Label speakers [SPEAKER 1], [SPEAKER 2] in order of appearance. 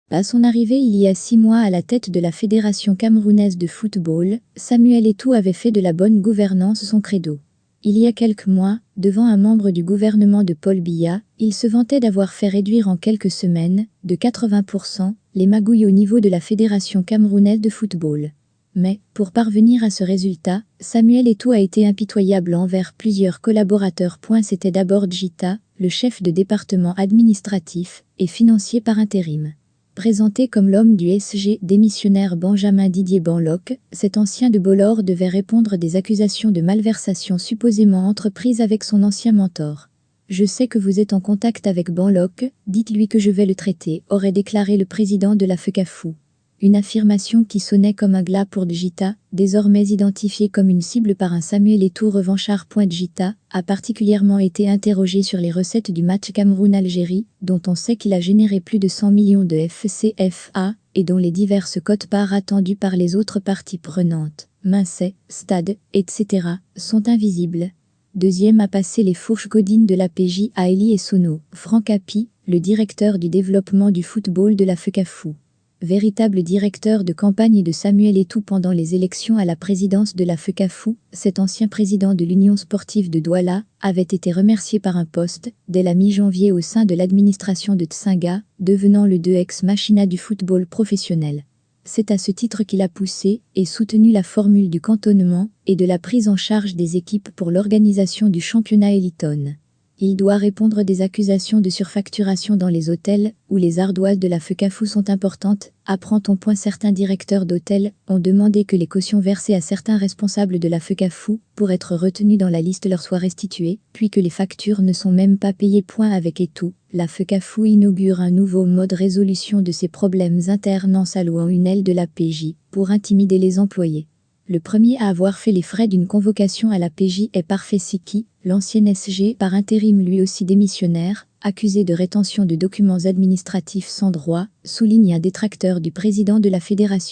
[SPEAKER 1] À son arrivée il y a 6 mois à la tête de la Fédération camerounaise de football, Samuel Eto'o avait fait de la bonne gouvernance son credo. Il y a quelques mois, devant un membre du gouvernement de Paul Biya, il se vantait d'avoir fait réduire en quelques semaines, de 80%, les magouilles au niveau de la Fédération camerounaise de football. Mais, pour parvenir à ce résultat, Samuel Eto'o a été impitoyable envers plusieurs collaborateurs. C'était d'abord Djita, le chef de département administratif et financier par intérim. Présenté comme l'homme du SG démissionnaire Benjamin Didier Banlok, cet ancien de Bolloré devait répondre des accusations de malversation supposément entreprises avec son ancien mentor. « Je sais que vous êtes en contact avec Banlok, dites-lui que je vais le traiter », aurait déclaré le président de la FECAFOOT. Une affirmation qui sonnait comme un glas pour Djita, désormais identifié comme une cible par un Samuel Eto'o revanchard. Djita a particulièrement été interrogé sur les recettes du match Cameroun-Algérie, dont on sait qu'il a généré plus de 100 millions de FCFA, et dont les diverses quotes-parts attendues par les autres parties prenantes, Mincet, Stade, etc., sont invisibles. Deuxième à passer les fourches godines de la PJ à Eli et Sono, Franck Hapi, le directeur du développement du football de la FECAFOOT. Véritable directeur de campagne de Samuel Eto'o pendant les élections à la présidence de la FECAFOOT, cet ancien président de l'Union sportive de Douala avait été remercié par un poste dès la mi-janvier au sein de l'administration de Tsinga, devenant le 2 ex-machina du football professionnel. C'est à ce titre qu'il a poussé et soutenu la formule du cantonnement et de la prise en charge des équipes pour l'organisation du championnat Eliton. Il doit répondre des accusations de surfacturation dans les hôtels, où les ardoises de la FECAFOOT sont importantes, apprend-on. Certains directeurs d'hôtels ont demandé que les cautions versées à certains responsables de la FECAFOOT, pour être retenus dans la liste, leur soient restituées, puis que les factures ne sont même pas payées. Avec Eto'o, la FECAFOOT inaugure un nouveau mode résolution de ses problèmes internes en s'allouant une aile de la PJ, pour intimider les employés. Le premier à avoir fait les frais d'une convocation à la PJ est Parfait Siki, l'ancien SG par intérim lui aussi démissionnaire, accusé de rétention de documents administratifs sans droit, souligne un détracteur du président de la fédération.